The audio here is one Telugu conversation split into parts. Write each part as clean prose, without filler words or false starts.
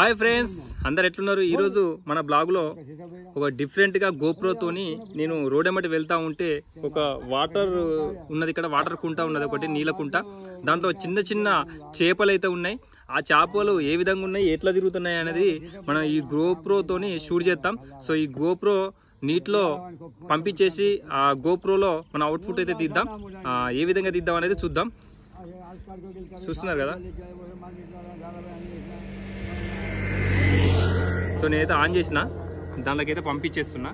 హాయ్ ఫ్రెండ్స్, అందరు ఎట్లున్నారు? ఈరోజు మన బ్లాగ్లో ఒక డిఫరెంట్గా గోప్రోతోని నేను రోడ్ ఎమ్మటి వెళ్తా ఉంటే ఒక వాటర్ ఉన్నది, ఇక్కడ వాటర్ కుంట ఉన్నది, ఒకటి నీళ్ళ కుంట. దాంట్లో చిన్న చిన్న చేపలు అయితే ఉన్నాయి. ఆ చేపలు ఏ విధంగా ఉన్నాయి, ఎట్లా తిరుగుతున్నాయి అనేది మనం ఈ గోప్రోతోని షూట్ చేస్తాం. సో ఈ గోప్రో నీటిలో పంపించేసి ఆ గోప్రోలో మన అవుట్పుట్ అయితే తీద్దాం. ఏ విధంగా తీద్దాం అనేది చూద్దాం. చూస్తున్నారు కదా, సో నేనైతే ఆన్ చేసిన, దాంట్లోకి అయితే పంపించేస్తున్నా.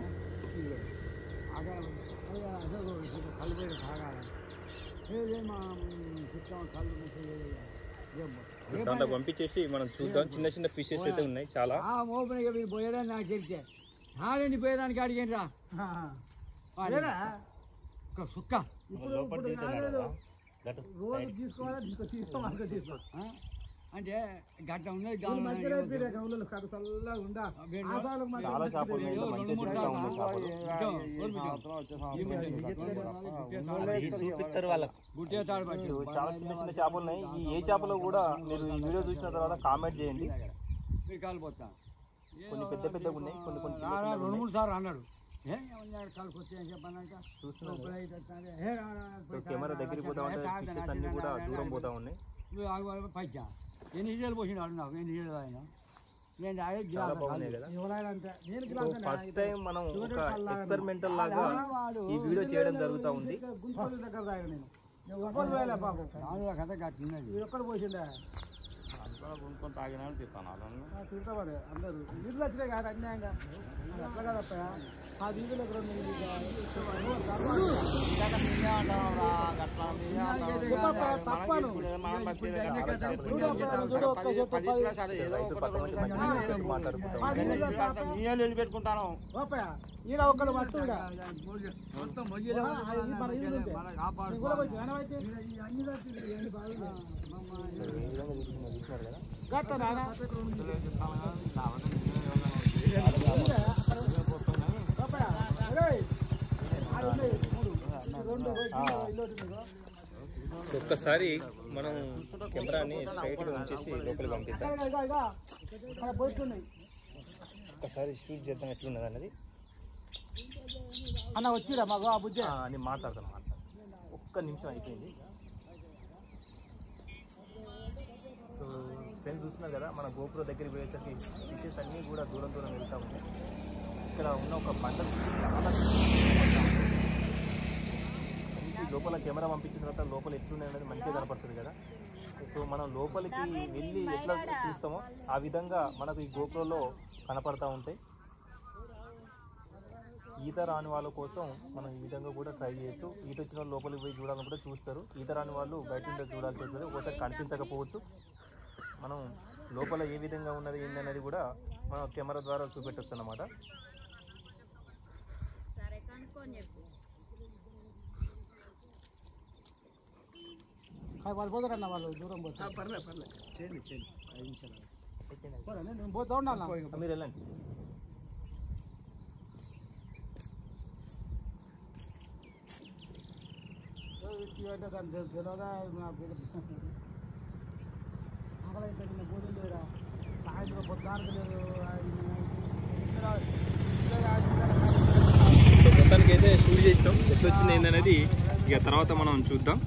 దాంట్లో పంపించేసి మనం చూద్దాం. చిన్న చిన్న ఫిషెస్ అయితే ఉన్నాయి చాలా. పోయేదానికి అడిగిరా సుక్క అంటే గట్ట ఉన్నది. చూపిస్తారు వాళ్ళకు. చాలా చిన్న చిన్న చేపలు ఉన్నాయి. ఈ ఏ చేపలు కూడా మీరు ఈ వీడియో చూసిన తర్వాత కామెంట్ చేయండి. కొన్ని పెద్ద పెద్దగా ఉన్నాయి, కొన్ని కొన్ని 2-3 సార్లు అన్నాడు. కెమెరా దగ్గరికి పోతా ఉంటే ఫిషెస్ అన్ని కూడా దూరం పోతా ఉన్నాయి. పైచా ఎన్ని హిజాలు పోసినాడు నాకు, ఎన్ని హిజాలు ఆయన ఫస్ట్ టైం మనం ఒక ఎక్స్పెరిమెంటల్ లాగా ఈ వీడియో చేయడం జరుగుతూ ఉంది. కథ కట్టినది ఎక్కడ పోసిందా కొనుక్కొని తాగినా తింటాను తింటామని అందరూ నీళ్ళు వచ్చినాయి కాదు అన్యాయంగా. అట్లా కాదప్ప ఆ వీధులు ఎక్కడ వెళ్ళి పెట్టుకుంటాను. ఈడ ఒకళ్ళు పట్టుగా ఒక్కసారి మనం కెమెరాని స్ట్రైట్ గా ఉంచేసి లోపలికి పంపిద్దాం. ఒక్కసారి షూట్ చేద్దాం ఎట్లున్నది అన్నది. అన్న వచ్చిరా మాకు ఆ బుజ్జ అని మాట్లాడతాను. ఒక్క నిమిషం అయిపోయింది. సో ఫ్రెండ్స్ చూస్తున్నారు కదా, మన గోప్రో దగ్గరికి పోయేసరికి ఫిషెస్ అన్నీ కూడా దూరం దూరం వెళ్తూ ఉంటాయి. ఇక్కడ ఉన్న ఒక బండ చాలా లోపల కెమెరా పంపించిన తర్వాత లోపల ఎట్లున్నాయి అనేది మంచిగా కనపడుతుంది కదా. సో మనం లోపలికి వెళ్ళి ఎట్లా చూస్తామో ఆ విధంగా మనకు ఈ గోప్రోలో కనపడతా ఉంటాయి. ఈత రాని వాళ్ళ కోసం మనం ఈ విధంగా కూడా ట్రై చేయొచ్చు. ఈత వచ్చిన వాళ్ళు లోపలికి పోయి చూడాలని కూడా చూస్తారు. ఈత రాని వాళ్ళు బయట ఉంటే చూడాల్సి వస్తుంది. ఒకసారి కనిపించకపోవచ్చు. మనం లోపల ఏ విధంగా ఉన్నది ఏంటనేది కూడా మనం కెమెరా ద్వారా చూపెట్టచ్చు అన్నమాట. వాళ్ళు పోతారన్న, వాళ్ళు దూరం పోతారు. పర్లేదు చేయండి 5 నిమిషాలు నేను పోతా ఉండాలి. మీరు వెళ్ళండి. తెలియదా నాకు భోజనం లేరా, సాయంత్రం పొద్దునానికి లేదు. మొత్తానికి అయితే షూట్ చేసినాం. ఎట్లా వచ్చింది ఏంటనేది ఇక తర్వాత మనం చూద్దాం.